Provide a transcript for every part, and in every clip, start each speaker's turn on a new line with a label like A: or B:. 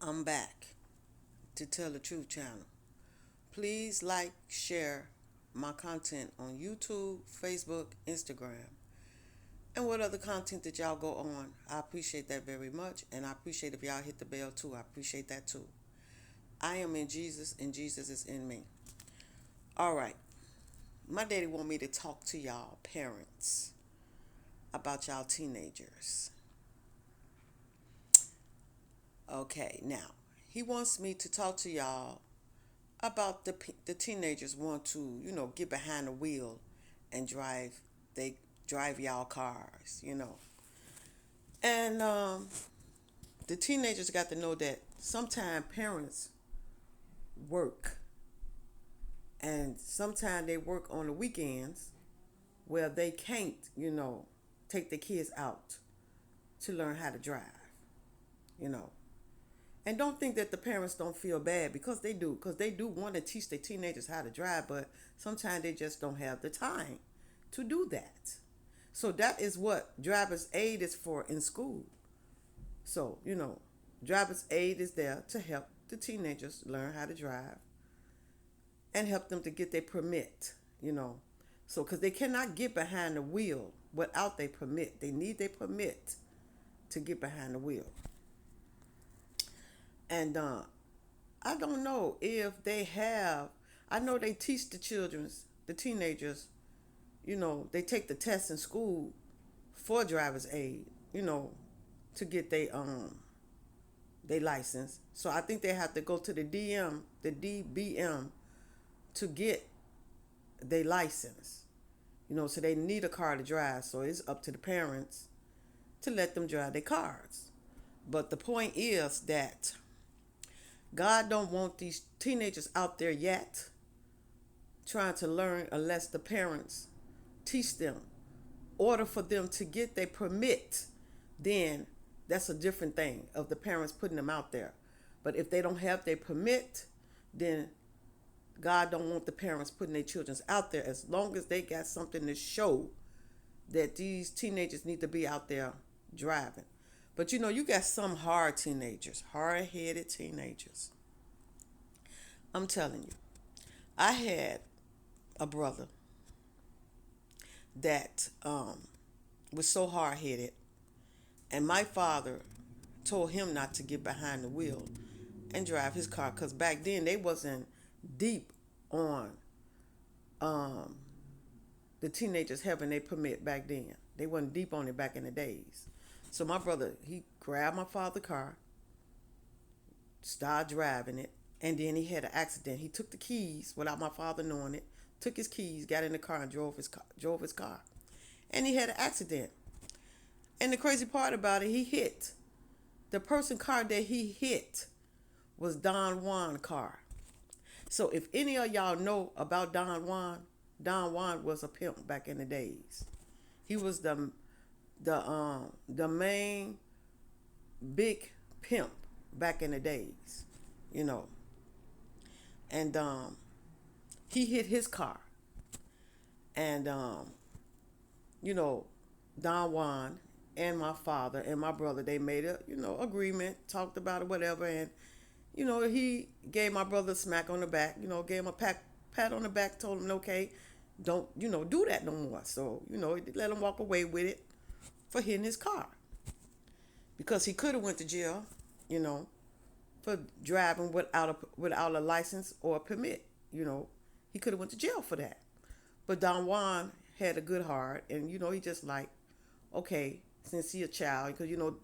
A: I'm back to Tell the Truth channel. Please like, share my content on YouTube, Facebook, Instagram, and what other content that y'all go on. I appreciate that very much, and I appreciate if y'all hit the bell too. I appreciate that too. I am in Jesus, and Jesus is in me. All right, my daddy want me to talk to y'all parents about y'all teenagers. Okay, now he wants me to talk to y'all about the teenagers want to get behind the wheel and they drive y'all cars, and the teenagers got to know that sometimes parents work, and sometimes they work on the weekends where they can't take the kids out to learn how to drive, you know and don't think that the parents don't feel bad, because they do want to teach their teenagers how to drive, but sometimes they just don't have the time to do that. So that is what driver's aid is for in school. So driver's aid is there to help the teenagers learn how to drive and help them to get their permit. So because they cannot get behind the wheel without their permit, they need their permit to get behind the wheel. And I don't know if they have. I know they teach the teenagers. They take the test in school for driver's aid. To get their license. So I think they have to go to the DBM, to get their license. So they need a car to drive. So it's up to the parents to let them drive their cars. But the point is that God don't want these teenagers out there yet trying to learn unless the parents teach them. Order for them to get their permit, then that's a different thing of the parents putting them out there. But if they don't have their permit, then God don't want the parents putting their children out there, as long as they got something to show that these teenagers need to be out there driving. But you got some hard teenagers, hard-headed teenagers. I'm telling you, I had a brother that was so hard-headed, and my father told him not to get behind the wheel and drive his car, because back then they wasn't deep on the teenagers having their permit back then. They wasn't deep on it back in the days. So my brother, he grabbed my father's car, started driving it, and then he had an accident. He took the keys without my father knowing it, took his keys, got in the car, and drove his car. And he had an accident. And the crazy part about it, he hit. The person car that he hit was Don Juan car. So if any of y'all know about Don Juan was a pimp back in the days. He was the main big pimp back in the days, you know. And he hit his car. And Don Juan and my father and my brother, they made a agreement, talked about it, whatever, and he gave my brother a smack on the back, gave him a pat on the back, told him, okay, don't do that no more. So let him walk away with it for hitting his car, because he could have went to jail, for driving without a license or a permit. He could have went to jail for that. But Don Juan had a good heart, and he just like, okay, since he a child, because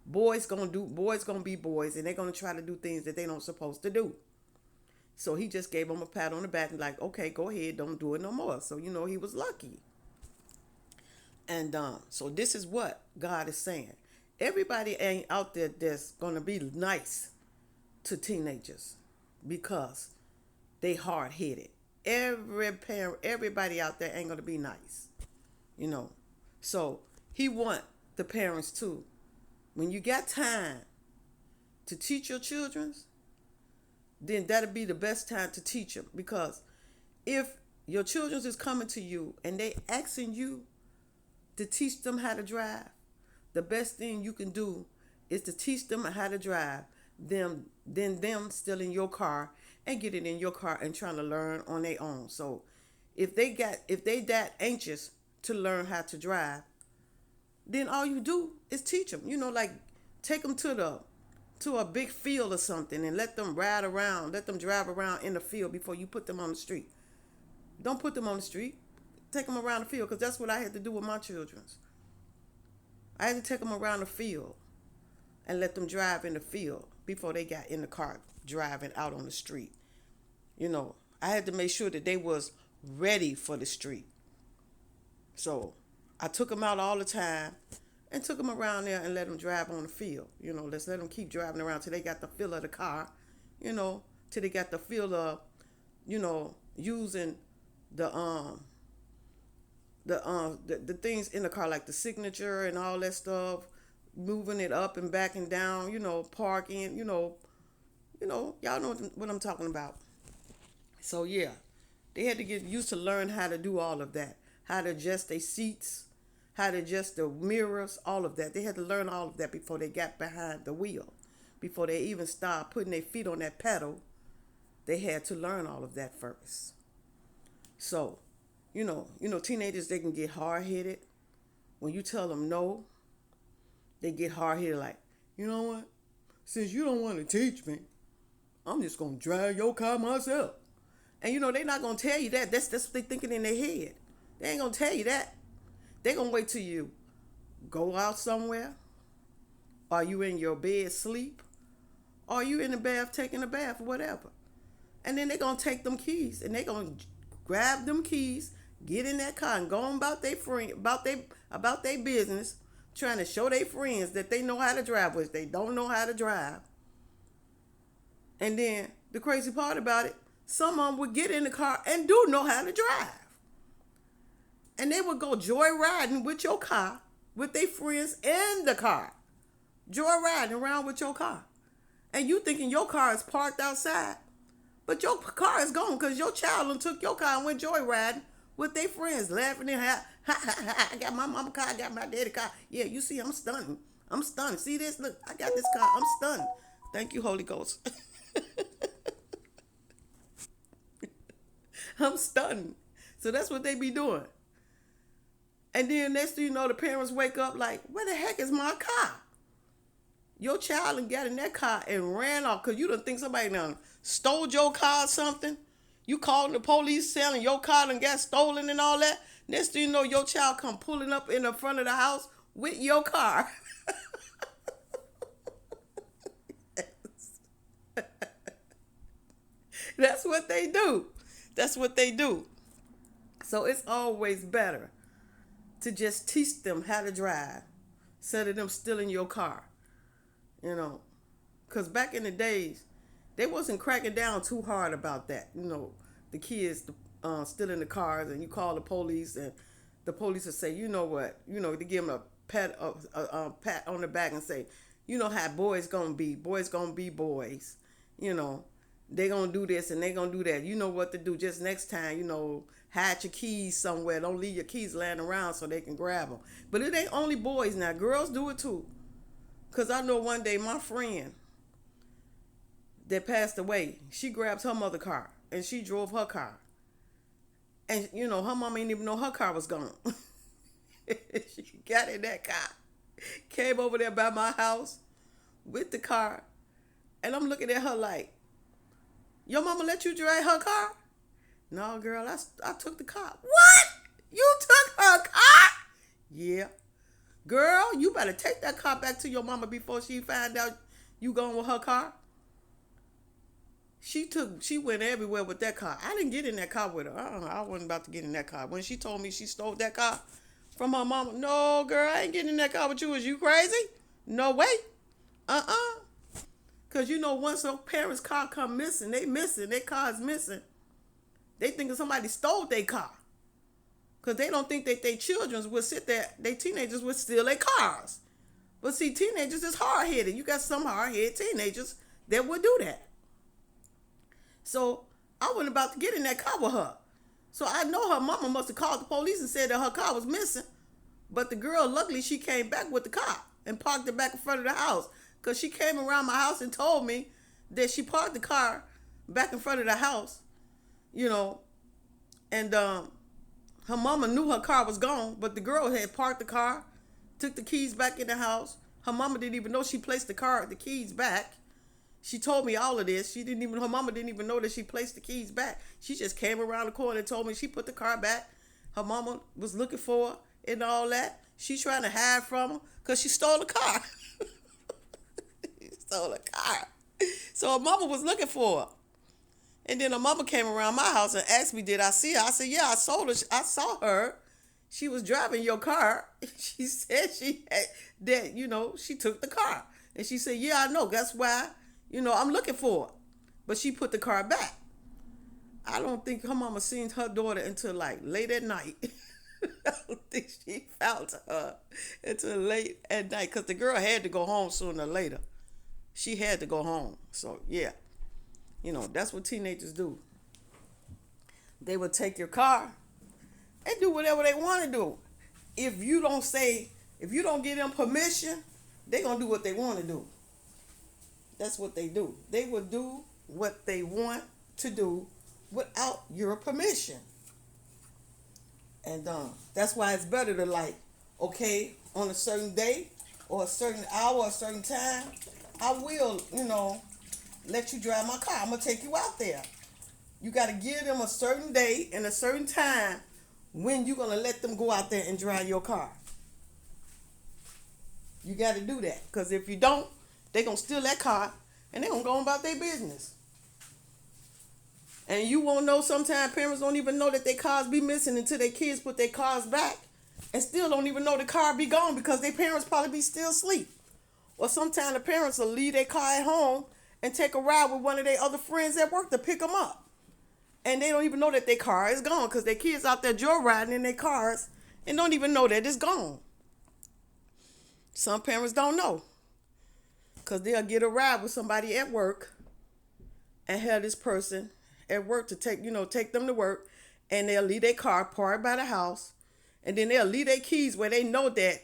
A: boys gonna be boys, and they're gonna try to do things that they don't supposed to do. So he just gave him a pat on the back and like, okay, go ahead, don't do it no more. So he was lucky. And so this is what God is saying. Everybody ain't out there that's gonna be nice to teenagers, because they hard headed. Every parent, everybody out there ain't gonna be nice, you know. So he want the parents too. When you got time to teach your children, then that'll be the best time to teach them. Because if your children is coming to you and they asking you to teach them how to drive, the best thing you can do is to teach them how to drive them stealing your car and getting in your car and trying to learn on their own. So if they that anxious to learn how to drive, then all you do is teach them. Like take them to a big field or something and let them ride around, let them drive around in the field before you put them on the street. Don't put them on the street. Take them around the field, because that's what I had to do with my children's. I had to take them around the field and let them drive in the field before they got in the car driving out on the street. I had to make sure that they was ready for the street. So I took them out all the time and took them around there and let them drive on the field. Let's let them keep driving around till they got the feel of the car, till they got the feel of, using the things in the car, like the signature and all that stuff, moving it up and back and down, parking, y'all know what I'm talking about. So yeah, they had to get used to learn how to do all of that, how to adjust their seats, how to adjust the mirrors, all of that. They had to learn all of that before they got behind the wheel, before they even started putting their feet on that pedal. They had to learn all of that first. So, teenagers, they can get hard-headed. When you tell them no, they get hard-headed like, you know what? Since you don't want to teach me, I'm just going to drive your car myself. And, they're not going to tell you that. That's what they're thinking in their head. They ain't going to tell you that. They're going to wait till you go out somewhere, or you in your bed sleep, or you in the bath taking a bath or whatever. And then they're going to take them keys and they're going to grab them keys, get in that car and go on about their friend, about their business, trying to show their friends that they know how to drive, which they don't know how to drive. And then the crazy part about it, some of them would get in the car and do know how to drive. And they would go joyriding with your car, with their friends in the car. Joyriding around with your car. And you thinking your car is parked outside. But your car is gone because your child done took your car and went joyriding with their friends, laughing and I got my mama car, I got my daddy car. Yeah, you see, I'm stunning. I'm stunned. See this? Look, I got this car. I'm stunned. Thank you, Holy Ghost. I'm stunned. So that's what they be doing. And then next thing you know, the parents wake up like, where the heck is my car? Your child done got in that car and ran off because you done think somebody done stole your car or something. You calling the police selling your car done got stolen and all that. Next thing you know, your child come pulling up in the front of the house with your car. That's what they do. That's what they do. So it's always better to just teach them how to drive instead of them stealing your car. Because back in the days, they wasn't cracking down too hard about that. The kids stealing the cars, and you call the police, and the police will say, you know what, to give them a pat on the back and say, you know how boys gonna be boys. They gonna do this and they gonna do that. You know what to do. Just next time, hide your keys somewhere. Don't leave your keys laying around so they can grab them. But it ain't only boys now. Girls do it too. Because I know one day my friend that passed away, she grabbed her mother's car and she drove her car. And, her mama didn't even know her car was gone. She got in that car, came over there by my house with the car. And I'm looking at her like, your mama let you drive her car? No, girl, I took the car. What? You took her car? Yeah. Girl, you better take that car back to your mama before she find out you going with her car. She went everywhere with that car. I didn't get in that car with her. I wasn't about to get in that car. When she told me she stole that car from her mama, no, girl, I ain't getting in that car with you. Is you crazy? No way. Because, once a parent's car come missing, their car is missing. They thinking somebody stole their car. Because they don't think that their children would sit there, their teenagers would steal their cars. But see, teenagers is hard-headed. You got some hard-headed teenagers that would do that. So I wasn't about to get in that car with her. So I know her mama must have called the police and said that her car was missing. But the girl, luckily, she came back with the car and parked it back in front of the house. because she came around my house and told me that she parked the car back in front of the house, you know, and her mama knew her car was gone, but the girl had parked the car, took the keys back in the house. Her mama didn't even know she placed the keys back. She told me all of this. Her mama didn't even know that she placed the keys back. She just came around the corner and told me she put the car back. Her mama was looking for her and all that. She trying to hide from her because she stole the car. She stole a car. So her mama was looking for her. And then her mama came around my house and asked me, did I see her? I said, yeah, I saw her. She was driving your car. She said she took the car. And she said, yeah, I know. That's why, I'm looking for her. But she put the car back. I don't think her mama seen her daughter until like late at night. I don't think she found her until late at night because the girl had to go home sooner or later. She had to go home. So, yeah. That's what teenagers do. They will take your car and do whatever they want to do. If you don't give them permission, they're going to do what they want to do. That's what they do. They will do what they want to do without your permission. And that's why it's better to on a certain day or a certain hour or a certain time, I will, let you drive my car. I'm going to take you out there. You got to give them a certain day and a certain time when you're going to let them go out there and drive your car. You got to do that. Because if you don't, they're going to steal that car and they're going to go on about their business. And you won't know, sometimes parents don't even know that their cars be missing until their kids put their cars back and still don't even know the car be gone because their parents probably be still asleep. Or sometimes the parents will leave their car at home and take a ride with one of their other friends at work to pick them up. And they don't even know that their car is gone because their kids out there joyriding in their cars and don't even know that it's gone. Some parents don't know because they'll get a ride with somebody at work and have this person at work to take them to work, and they'll leave their car parked by the house, and then they'll leave their keys where they know that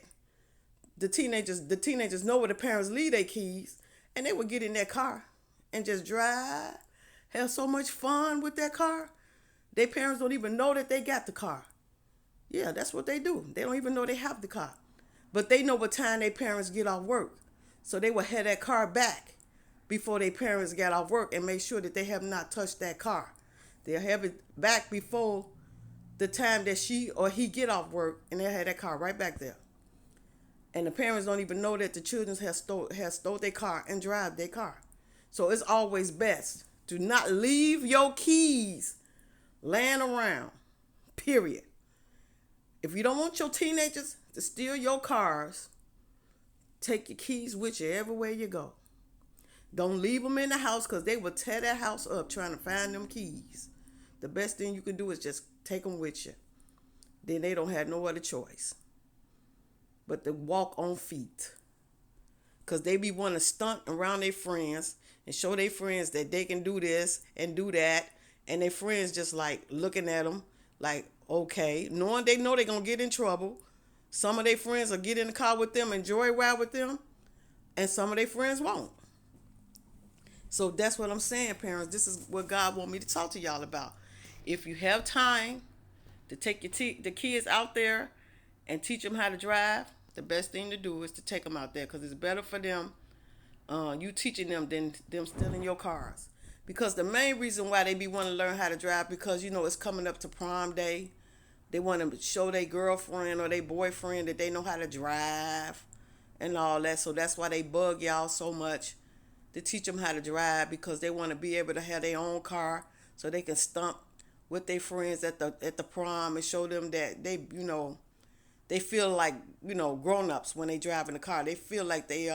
A: the teenagers know where the parents leave their keys, and they would get in their car and just drive, have so much fun with that car. Their parents don't even know that they got the car. Yeah, that's what they do. They don't even know they have the car. But they know what time their parents get off work. So they will have that car back before their parents got off work and make sure that they have not touched that car. They'll have it back before the time that she or he get off work, and they'll have that car right back there. And the parents don't even know that the children have stole their car and drive their car. So it's always best to not leave your keys laying around, period. If you don't want your teenagers to steal your cars, take your keys with you everywhere you go. Don't leave them in the house because they will tear that house up trying to find them keys. The best thing you can do is just take them with you. Then they don't have no other choice but to walk on feet. Because they be wanting to stunt around their friends and show their friends that they can do this and do that. And their friends just looking at them like, okay, knowing they know they're going to get in trouble. Some of their friends will get in the car with them and joyride with them. And some of their friends won't. So that's what I'm saying, parents. This is what God wants me to talk to y'all about. If you have time to take the kids out there and teach them how to drive, the best thing to do is to take them out there because it's better for them, you teaching them than them stealing your cars. Because the main reason why they be wanting to learn how to drive because, it's coming up to prom day. They want to show their girlfriend or their boyfriend that they know how to drive and all that. So that's why they bug y'all so much to teach them how to drive because they want to be able to have their own car so they can stump with their friends at the prom and show them that they feel like, grown-ups when they drive in the car. They feel like they,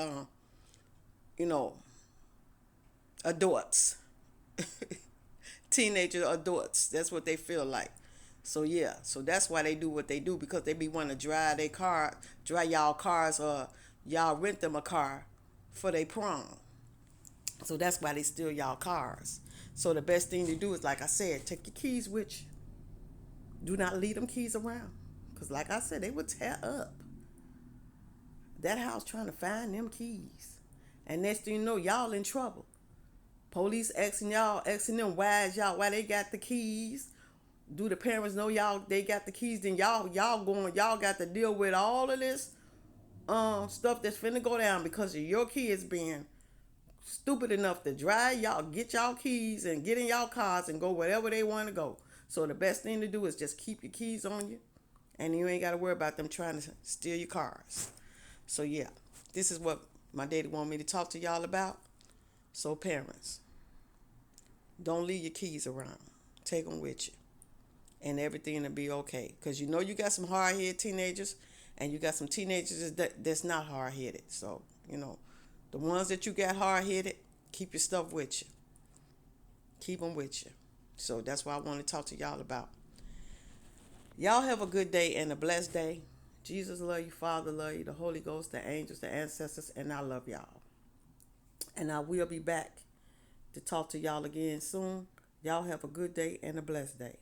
A: adults. Teenager adults. That's what they feel like. So, yeah. So that's why they do what they do because they be wanting to drive y'all cars or y'all rent them a car for their prom. So that's why they steal y'all cars. So the best thing to do is, like I said, take your keys with you. Do not leave them keys around. Because like I said, they would tear up that house trying to find them keys. And next thing you know, y'all in trouble. Police asking them why they got the keys. Do the parents know y'all they got the keys? Then y'all got to deal with all of this stuff that's finna go down because of your kids being stupid enough to drive y'all, get y'all keys and get in y'all cars and go wherever they want to go. So the best thing to do is just keep your keys on you, and you ain't got to worry about them trying to steal your cars. So yeah, this is what my daddy wanted me to talk to y'all about. So parents, don't leave your keys around. Take them with you, and everything will be okay. Cause you know you got some hard-headed teenagers, and you got some teenagers that's not hard-headed. So the ones that you got hard-headed, keep your stuff with you. Keep them with you. So that's what I want to talk to y'all about. Y'all have a good day and a blessed day. Jesus love you, Father love you, the Holy Ghost, the angels, the ancestors, and I love y'all. And I will be back to talk to y'all again soon. Y'all have a good day and a blessed day.